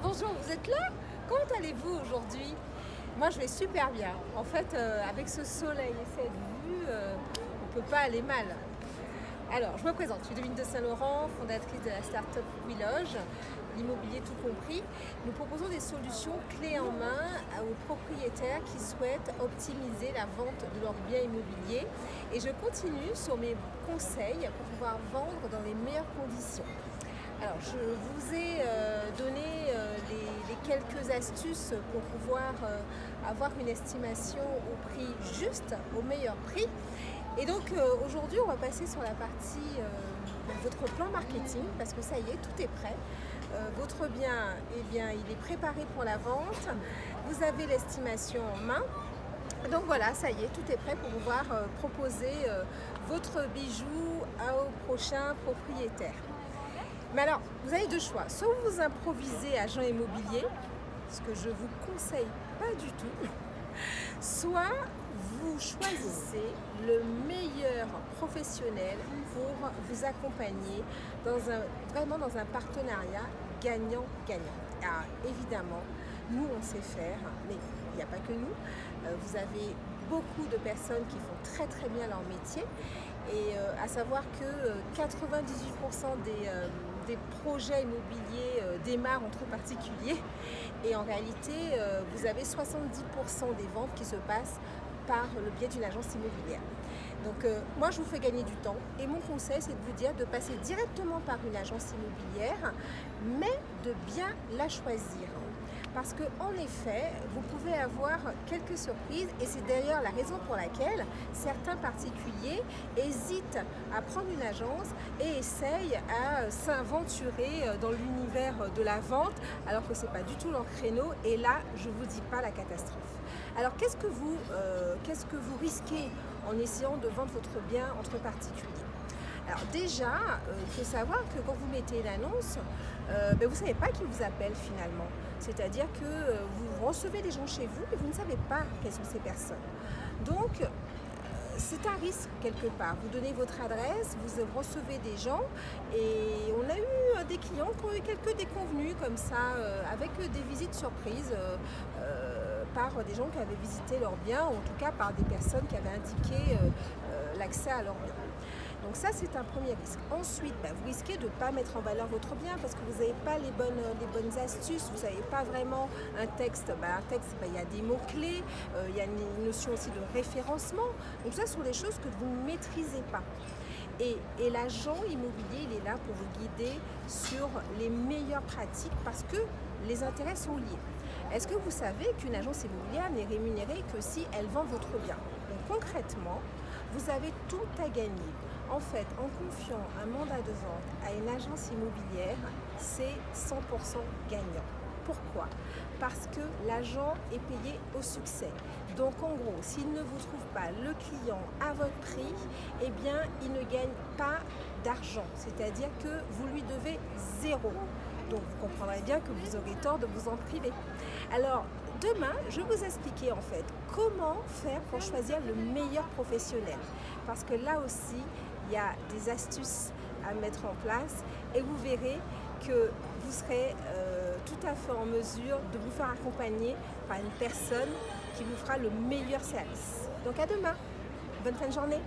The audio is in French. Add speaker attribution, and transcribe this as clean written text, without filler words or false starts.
Speaker 1: bonjour, vous êtes là? Comment allez-vous aujourd'hui? Moi je vais super bien. En fait, avec ce soleil et cette vue, on ne peut pas aller mal. Alors, je me présente, je suis Devine de Saint-Laurent, fondatrice de la start-up WeLoge, l'immobilier tout compris. Nous proposons des solutions clés en main aux propriétaires qui souhaitent optimiser la vente de leurs biens immobiliers. Et je continue sur mes conseils pour pouvoir vendre dans les meilleures conditions. Alors, je vous ai donné les quelques astuces pour pouvoir avoir une estimation au prix juste, au meilleur prix. Et donc aujourd'hui, on va passer sur la partie votre plan marketing parce que ça y est, tout est prêt. Votre bien, eh bien, il est préparé pour la vente. Vous avez l'estimation en main. Donc voilà, ça y est, tout est prêt pour pouvoir proposer votre bijou au prochain propriétaire. Mais alors, vous avez deux choix. Soit vous improvisez agent immobilier, ce que je vous conseille pas du tout, soit vous choisissez le meilleur professionnel pour vous accompagner vraiment dans un partenariat gagnant-gagnant. Alors évidemment, nous on sait faire, mais il n'y a pas que nous. Vous avez beaucoup de personnes qui font très très bien leur métier et à savoir que 98% des projets immobiliers démarrent entre particuliers et en réalité vous avez 70% des ventes qui se passent par le biais d'une agence immobilière. Donc moi je vous fais gagner du temps et mon conseil c'est de vous dire de passer directement par une agence immobilière mais de bien la choisir. Parce qu'en effet, vous pouvez avoir quelques surprises et c'est d'ailleurs la raison pour laquelle certains particuliers hésitent à prendre une agence et essayent à s'aventurer dans l'univers de la vente alors que ce n'est pas du tout leur créneau et là, je ne vous dis pas la catastrophe. Alors qu'est-ce que vous risquez en essayant de vendre votre bien entre particuliers ? Alors déjà, il faut savoir que quand vous mettez une annonce, vous ne savez pas qui vous appelle finalement. C'est-à-dire que vous recevez des gens chez vous et vous ne savez pas quelles sont ces personnes. Donc, c'est un risque quelque part. Vous donnez votre adresse, vous recevez des gens et on a eu des clients qui ont eu quelques déconvenues comme ça, avec des visites surprises par des gens qui avaient visité leur bien ou en tout cas par des personnes qui avaient indiqué l'accès à leur bien. Donc ça, c'est un premier risque. Ensuite, vous risquez de ne pas mettre en valeur votre bien parce que vous n'avez pas les bonnes astuces, vous n'avez pas vraiment un texte. Un texte, il y a des mots-clés, il y a une notion aussi de référencement. Donc ça, ce sont des choses que vous ne maîtrisez pas. Et l'agent immobilier, il est là pour vous guider sur les meilleures pratiques parce que les intérêts sont liés. Est-ce que vous savez qu'une agence immobilière n'est rémunérée que si elle vend votre bien ? Donc concrètement, vous avez tout à gagner. En fait, en confiant un mandat de vente à une agence immobilière, c'est 100% gagnant. Pourquoi ? Parce que l'agent est payé au succès. Donc en gros, s'il ne vous trouve pas le client à votre prix, eh bien, il ne gagne pas d'argent. C'est-à-dire que vous lui devez zéro. Donc vous comprendrez bien que vous aurez tort de vous en priver. Alors, demain, je vais vous expliquer en fait comment faire pour choisir le meilleur professionnel. Parce que là aussi, il y a des astuces à mettre en place et vous verrez que vous serez tout à fait en mesure de vous faire accompagner par une personne qui vous fera le meilleur service. Donc à demain, bonne fin de journée.